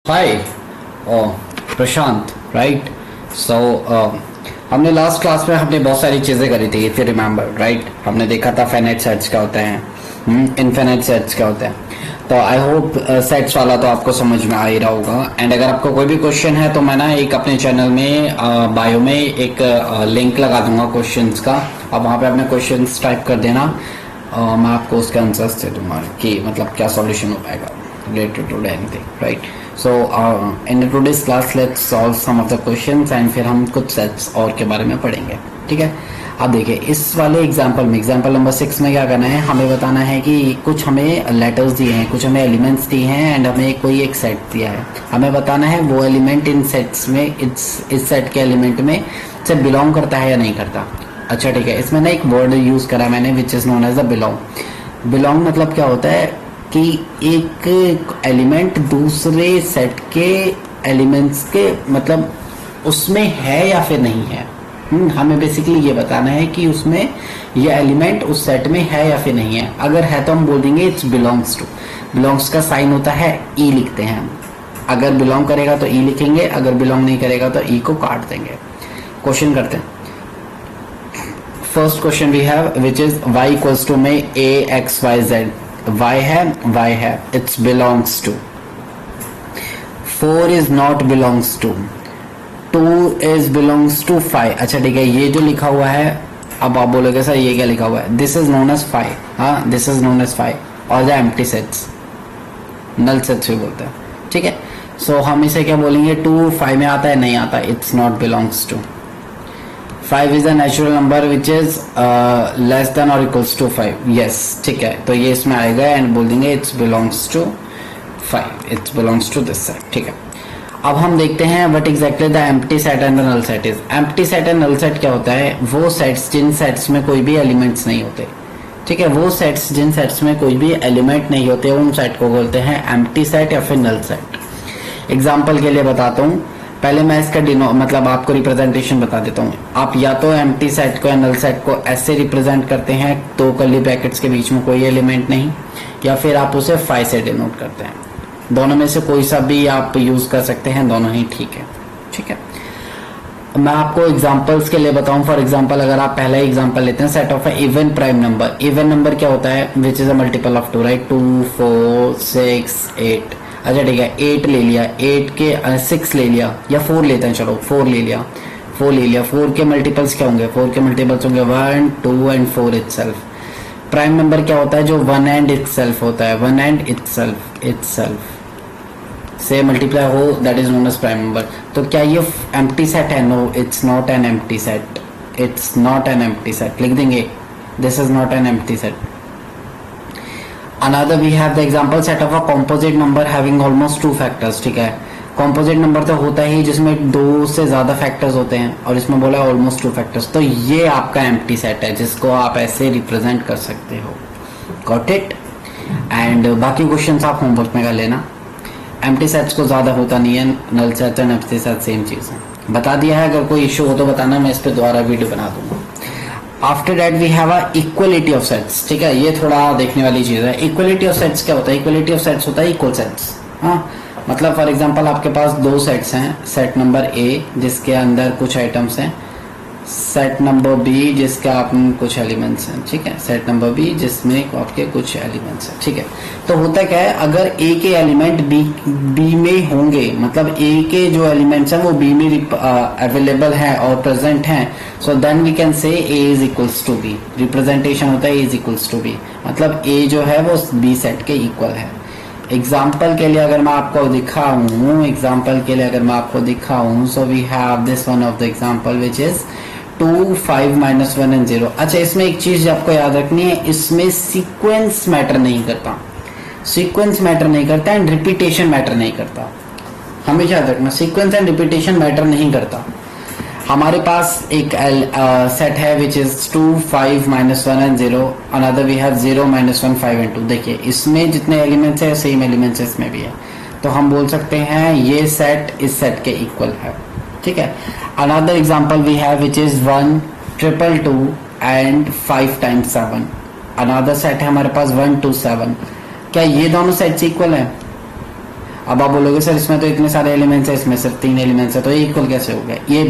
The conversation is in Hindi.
हाय प्रशांत, राइट? सो हमने लास्ट क्लास में हमने बहुत सारी चीज़ें करी थी, इफ यू रिमेंबर, राइट? हमने देखा था फाइनाइट सेट्स क्या होते हैं, इनफाइनाइट सेट्स क्या होते हैं। तो आई होप सेट्स वाला तो आपको समझ में आ ही रहा होगा। एंड अगर आपको कोई भी क्वेश्चन है तो मैं ना एक अपने चैनल में बायो में एक लिंक लगा दूंगा क्वेश्चंस का, अब वहाँ पे अपने क्वेश्चंस टाइप कर देना, मैं आपको उसके आंसर्स दे दूंगा कि मतलब क्या सॉल्यूशन हो पाएगा related to anything, right? So in today's class let's solve some of the questions and फिर हम कुछ सेट्स और के बारे में पढ़ेंगे, ठीक है? अब देखिए इस वाले एग्जांपल में, एग्जांपल नंबर 6 में क्या करना है, हमें बताना है कि कुछ हमें लेटर्स दिए हैं, कुछ हमें एलिमेंट्स दिए हैं एंड हमें कोई एक सेट दिया है। हमें बताना है वो एलिमेंट इन सेट्स में, इस सेट के एलिमेंट में से बिलोंग करता है या नहीं करता। अच्छा ठीक है, इसमें ना एक वर्ड यूज करा मैंने which is known as a belong. Belong मतलब क्या होता है कि एक एलिमेंट दूसरे सेट के एलिमेंट्स के मतलब उसमें है या फिर नहीं है। हमें बेसिकली ये बताना है कि उसमें ये एलिमेंट उस सेट में है या फिर नहीं है। अगर है तो हम बोल देंगे इट्स बिलोंग्स टू। बिलोंग्स का साइन होता है ई, लिखते हैं। अगर बिलोंग करेगा तो ई लिखेंगे, अगर बिलोंग नहीं करेगा तो ई को काट देंगे। क्वेश्चन करते हैं। First question we have which is y equals to में a x y z। y है it's belongs to. 4 is not belongs to. 2 is belongs to 5। अच्छा ठीक है, ये जो लिखा हुआ है, अब आप बोलोगे सर ये क्या लिखा हुआ है, दिस इज नोन एज 5। हाँ, दिस इज नोन एज 5 और the empty sets, null sets भी बोलते हैं, ठीक है? सो हम इसे क्या बोलेंगे, 2 5 में आता है, नहीं आता, it's not belongs to. 5 is a natural number which is less than or equals to 5। yes, ठीक है, तो ये इसमें आएगा एंड बोल देंगे it's belongs to 5, it's belongs to this set, ठीक है? अब हम देखते हैं what exactly the empty set and the null set is. Empty set and null set क्या होता है, वो सेट्स जिन सेट्स में कोई भी एलिमेंट्स नहीं होते, ठीक है? वो सेट्स जिन सेट्स में कोई भी एलिमेंट नहीं होते उन सेट को बोलते हैं एम्प्टी सेट या फिर नल सेट। एग्जाम्पल के लिए बताता हूँ, पहले मैं इसका मतलब आपको रिप्रेजेंटेशन बता देता हूँ। आप या तो एम्प्टी सेट को या नल सेट को ऐसे रिप्रेजेंट करते हैं, 2 कर्ली ब्रैकेट्स के बीच में कोई एलिमेंट नहीं, या फिर आप उसे 5 से डिनोट करते हैं। दोनों में से कोई सा भी आप यूज कर सकते हैं, दोनों ही ठीक है, ठीक है? मैं आपको एग्जांपल्स के लिए बताऊं। फॉर एग्जांपल अगर आप पहला एग्जांपल लेते हैं, set of A even prime number. Even number क्या होता है, which is a multiple of 2, right? 2 4 6 8। अच्छा ठीक है, 8 ले लिया, 8 के 6 ले लिया, या 4 लेते हैं, चलो 4 ले लिया, 4 ले लिया। 4 के मल्टीपल्स क्या होंगे, 4 के मल्टीपल्स होंगे 1 2 एंड 4 इटसेल्फ। प्राइम नंबर क्या होता है, जो 1 एंड इटसेल्फ होता है, 1 एंड इटसेल्फ से मल्टीप्लाई हो, that is known as prime number. तो क्या ये एम्प्टी सेट है? No, it's not an empty set, it's not an empty set, लिख देंगे this is not an empty set. Another we have the example set of a composite number having almost 2 factors, ठीक है? composite नंबर तो होता ही जिसमें 2 से ज्यादा फैक्टर्स होते हैं, और इसमें बोला ऑलमोस्ट 2 फैक्टर्स। तो ये आपका एम्प्टी सेट है जिसको आप ऐसे रिप्रेजेंट कर सकते हो। Got it? एंड बाकी क्वेश्चंस आप होमवर्क में कर लेना। एम्प्टी सेट्स को ज्यादा होता नहीं है, null set and empty set same चीज है। बता दिया है, अगर कोई इश्यू हो तो बताना, मैं इस पर दोबारा वीडियो बना दूंगा। After that we have a equality of sets, ठीक है? ये थोड़ा देखने वाली चीज है। इक्वलिटी ऑफ सेट्स क्या होता है? इक्वलिटी ऑफ सेट्स होता है इक्वल सेट्स। हाँ, मतलब फॉर एग्जांपल आपके पास 2 सेट्स हैं, सेट नंबर ए जिसके अंदर कुछ आइटम्स हैं, सेट नंबर बी जिसके आप कुछ एलिमेंट्स हैं, ठीक है? सेट नंबर बी जिसमें आपके कुछ एलिमेंट्स हैं, ठीक है? तो होता क्या है, अगर ए के एलिमेंट बी में होंगे, मतलब ए के जो एलिमेंट्स हैं वो बी में अवेलेबल हैं और प्रेजेंट हैं, so then we can say A is equals to B. Representation होता है A is equals to B, मतलब ए जो है वो बी सेट के इक्वल है। एग्जाम्पल के लिए अगर मैं आपको दिखाऊं, so we have this one of the example which is 2 5 -1 and 0। अच्छा, इसमें एक चीज आपको याद रखनी है, इसमें सीक्वेंस मैटर नहीं करता, सीक्वेंस मैटर नहीं करता एंड रिपीटेशन मैटर नहीं करता। हमेशा याद रखना, सीक्वेंस एंड रिपीटेशन मैटर नहीं करता। हमारे पास एक सेट है which is 2 5 -1 and 0। Another we have 0 -1 5 and 2। देखिए इसमें जितने एलिमेंट्स है सेम एलिमेंट्स इसमें भी है, तो हम बोल सकते हैं ये सेट इस सेट के इक्वल है, ठीक है? Another example we have which is 1 2 2 and 5 times 7। Another set है हमारे पास 1 2 7। क्या ये दोनों सेट्स इक्वल है? अब आप बोलोगे सर इसमें तो इतने सारे एलिमेंट्स है, इसमें सिर्फ 3 एलिमेंट्स है, तो ये इक्वल कैसे हो गया? ये